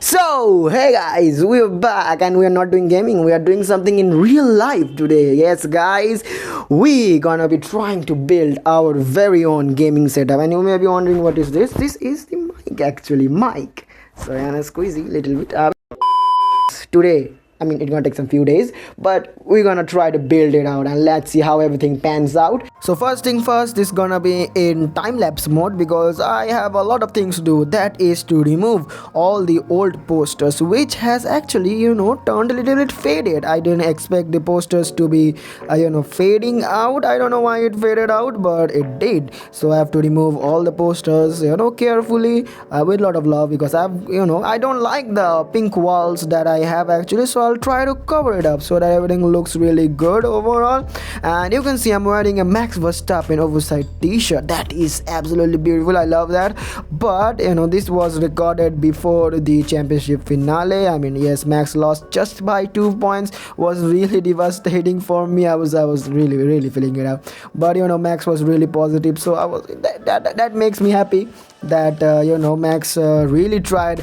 So, hey guys, we're back and we are not doing gaming, we are doing something in real life today. Yes, guys, we gonna be trying to build our very own gaming setup. And you may be wondering, what is this? This is the mic, actually, mic. So, I'm gonna squeezy little bit. Today, I mean, it's gonna take some few days, but we're gonna try to build it out and let's see how everything pans out. So first thing first, this gonna be in time-lapse mode because I have a lot of things to do. That is to remove all the old posters, which has actually, turned a little bit faded. I didn't expect the posters to be, fading out. I don't know why it faded out, but it did. So I have to remove all the posters, carefully, with a lot of love because I don't like the pink walls that I have actually. So I'll try to cover it up so that everything looks really good overall. And you can see I'm wearing a Max Verstappen oversized t-shirt. That is absolutely beautiful. I love that. But this was recorded before the championship finale. I mean, yes, Max lost just by 2 points. Was really devastating for me. I was really feeling it out. But Max was really positive, so that makes me happy that Max really tried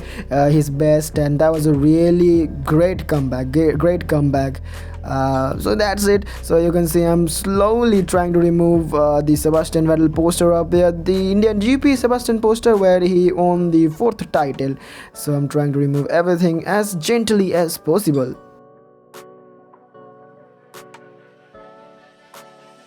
his best, and that was a really great comeback. So that's it. So you can see I'm slowly trying to remove the Sebastian Vettel poster up there, the Indian GP Sebastian poster where he won the 4th title. So I'm trying to remove everything as gently as possible.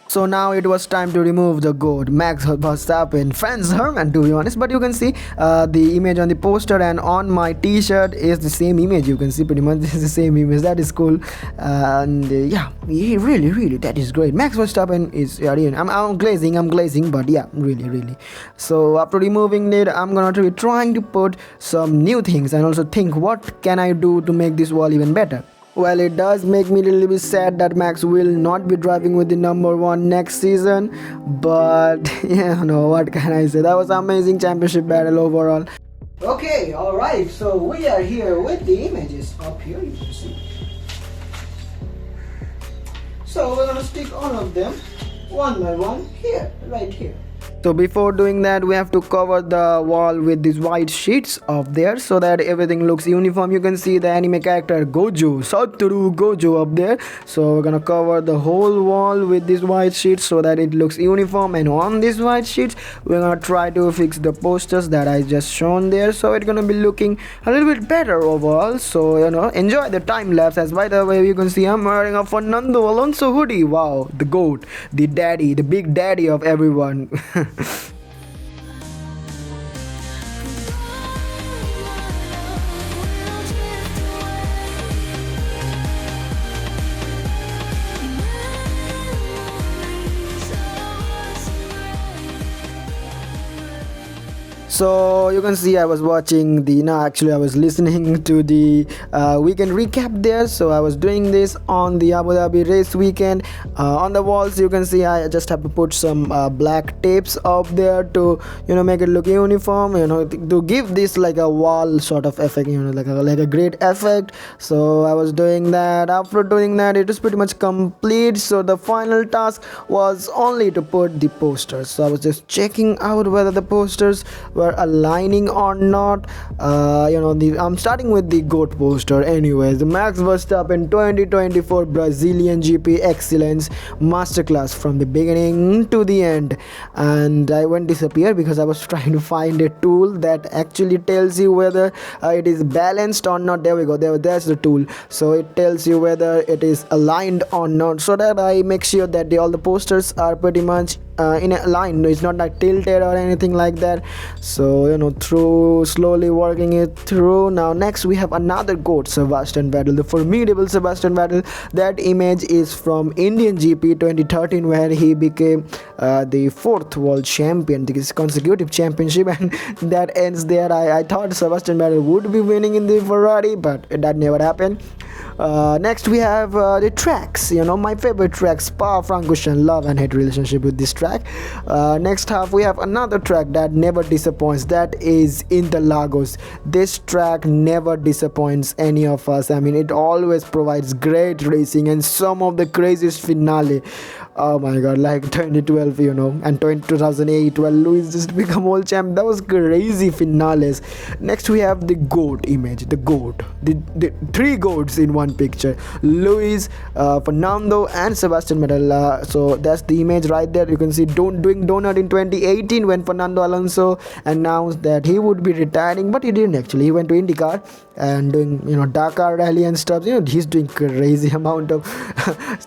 So now it was time to remove the goat, Max Verstappen, Franz Hermann, to be honest. But you can see the image on the poster and on my t-shirt is the same image. You can see pretty much this is the same image. That is cool. And yeah, really, that is great. Max Verstappen is, I'm glazing, but yeah, really. So after removing it, I'm gonna be trying to put some new things and also think what can I do to make this wall even better. Well, it does make me a little bit sad that Max will not be driving with the number 1 next season, but what can I say? That was an amazing championship battle overall. Okay, alright, so we are here with the images up here, you can see. So we're gonna stick all of them one by one here, right here. So before doing that, we have to cover the wall with these white sheets up there so that everything looks uniform. You can see the anime character Gojo, Satoru Gojo up there. So we're gonna cover the whole wall with these white sheets so that it looks uniform. And on these white sheets, we're gonna try to fix the posters that I just shown there. So it's gonna be looking a little bit better overall. So enjoy the time lapse. As by the way, you can see I'm wearing a Fernando Alonso hoodie. Wow, the GOAT, the daddy, the big daddy of everyone. So you can see I was watching I was listening to the weekend recap there. So I was doing this on the Abu Dhabi race weekend. On the walls you can see I just have to put some black tapes up there to make it look uniform, to give this like a wall sort of effect, like a great effect. So I was doing that. After doing that, it was pretty much complete. So the final task was only to put the posters. So I was just checking out whether the posters were aligning or not. I'm starting with the GOAT poster anyways, the Max Verstappen 2024 Brazilian GP Excellence Masterclass from the beginning to the end. And I went disappear because I was trying to find a tool that actually tells you whether it is balanced or not. There we go, there's the tool. So it tells you whether it is aligned or not, so that I make sure that all the posters are pretty much in a line. It's not like tilted or anything like that. So through slowly working it through. Now next we have another GOAT, Sebastian Vettel, the formidable Sebastian Vettel. That image is from Indian GP 2013 where he became the 4th world champion, this consecutive championship, and that ends there. I thought Sebastian Vettel would be winning in the Ferrari, but that never happened. Next we have the tracks, my favorite tracks, power, frangush, love and hate relationship with this track. Next half we have another track that never disappoints, that is Interlagos. This track never disappoints any of us. I mean, it always provides great racing and some of the craziest finale. Oh my god, like 2012, and 2008 when Luis just become world champ. That was crazy finales. Next we have the goat image, the goat, the three goats in one picture: Luis, Fernando and Sebastian Vettel. So that's the image right there. You can see doing donut in 2018 when Fernando Alonso announced that he would be retiring, but he didn't actually. He went to IndyCar and doing Dakar rally and stuff. He's doing crazy amount of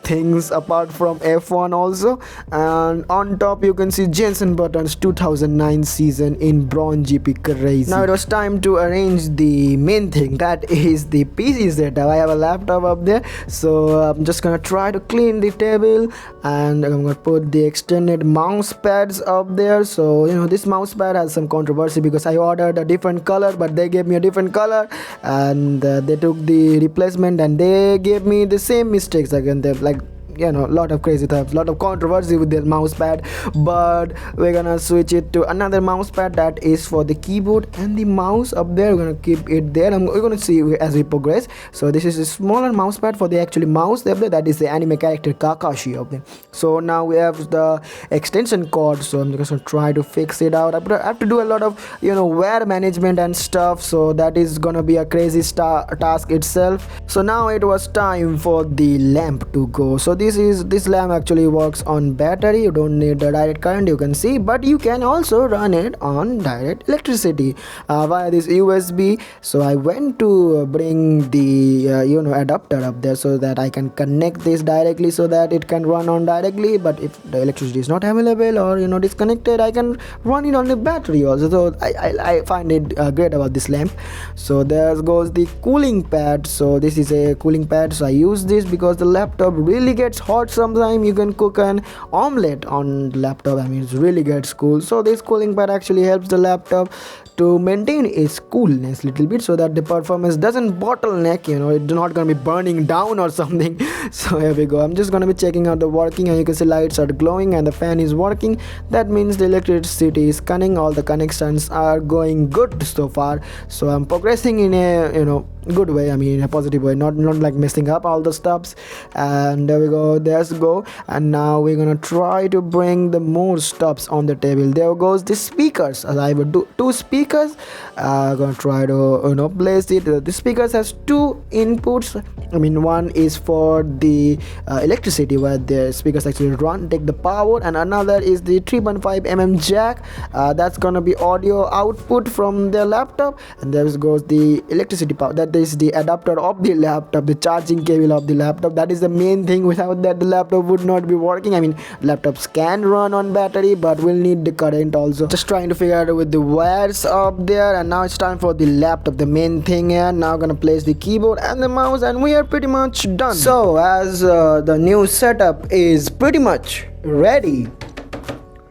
things apart from F1 also. And on top you can see Jensen Button's 2009 season in Bronze GP. Crazy. Now it was time to arrange the main thing, that is the PC setup. I have a laptop up there, so I'm just gonna try to clean the table, and I'm gonna put the extended mouse pads up there. So this mouse pad has some controversy because I ordered a different color but they gave me a different color, and they took the replacement and they gave me the same mistakes again. They're like lot of crazy stuff, lot of controversy with their mouse pad. But we're gonna switch it to another mouse pad that is for the keyboard and the mouse up there. We're gonna keep it there and we're gonna see as we progress. So this is a smaller mouse pad for the actually mouse up there, that is the anime character Kakashi up there. So now we have the extension cord, so I'm just gonna try to fix it out. I have to do a lot of wear management and stuff, so that is gonna be a crazy task itself. So now it was time for the lamp to go. So this lamp actually works on battery. You don't need the direct current, you can see, but you can also run it on direct electricity via this USB. So I went to bring the adapter up there so that I can connect this directly so that it can run on directly. But if the electricity is not available or disconnected, I can run it on the battery also. So I find it great about this lamp. So there goes the cooling pad. So this is a cooling pad, so I use this because the laptop really gets hot sometimes. You can cook an omelette on the laptop. I mean, it really gets cool. So this cooling pad actually helps the laptop to maintain its coolness little bit so that the performance doesn't bottleneck. It's not gonna be burning down or something. So here we go. I'm just gonna be checking out the working, and you can see lights are glowing and the fan is working. That means the electricity is connecting. All the connections are going good so far. So I'm progressing in a good way. I mean, in a positive way, not like messing up all the stops. And there we go, there's go. And now we're gonna try to bring the more stops on the table. There goes the speakers. As I would do two speakers, gonna try to place it. The speakers has two inputs. I mean, one is for the electricity where the speakers actually take the power, and another is the 3.5 mm jack. That's gonna be audio output from the laptop. And there goes the electricity power. That is the adapter of the laptop, the charging cable of the laptop. That is the main thing. Without that, the laptop would not be working. I mean, laptops can run on battery, but we'll need the current also. Just trying to figure out with the wires up there. And now it's time for the laptop, the main thing here. Now gonna place the keyboard and the mouse, and we are pretty much done. So as the new setup is pretty much ready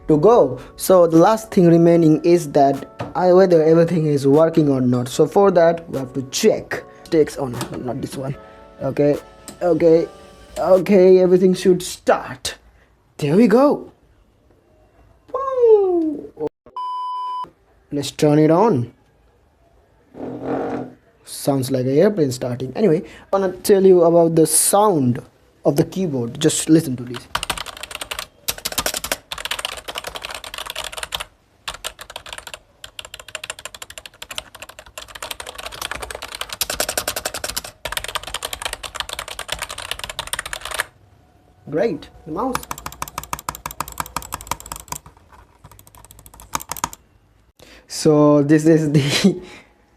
to go, so the last thing remaining is that whether everything is working or not. So for that we have to check takes on, not this one. Okay, everything should start. There we go. Woo. Let's turn it on. Sounds like an airplane starting. Anyway, I want to tell you about the sound of the keyboard. Just listen to this. Great. The mouse. So this is the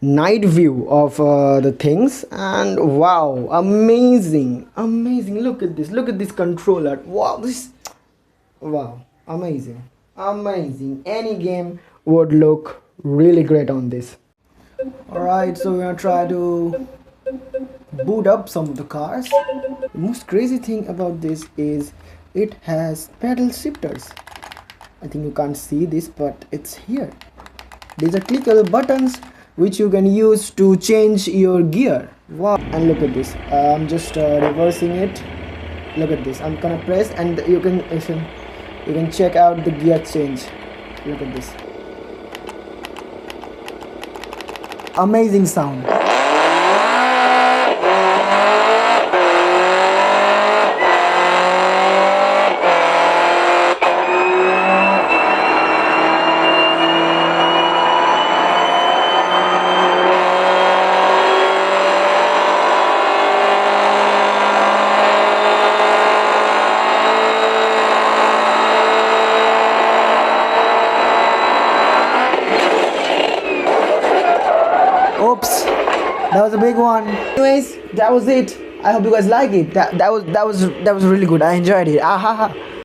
night view of the things, and wow, amazing. Look at this controller. Wow, amazing. Any game would look really great on this. Alright, so we're gonna try to boot up some of the cars. The most crazy thing about this is it has pedal shifters. I think you can't see this, but it's here. These are clickable buttons which you can use to change your gear. Wow, and look at this. I'm just reversing it. Look at this. I'm gonna press, and you can check out the gear change. Look at this. Amazing sound. Oops, that was a big one. Anyways, that was it. I hope you guys like it. That was really good. I enjoyed it. Ah ha ha.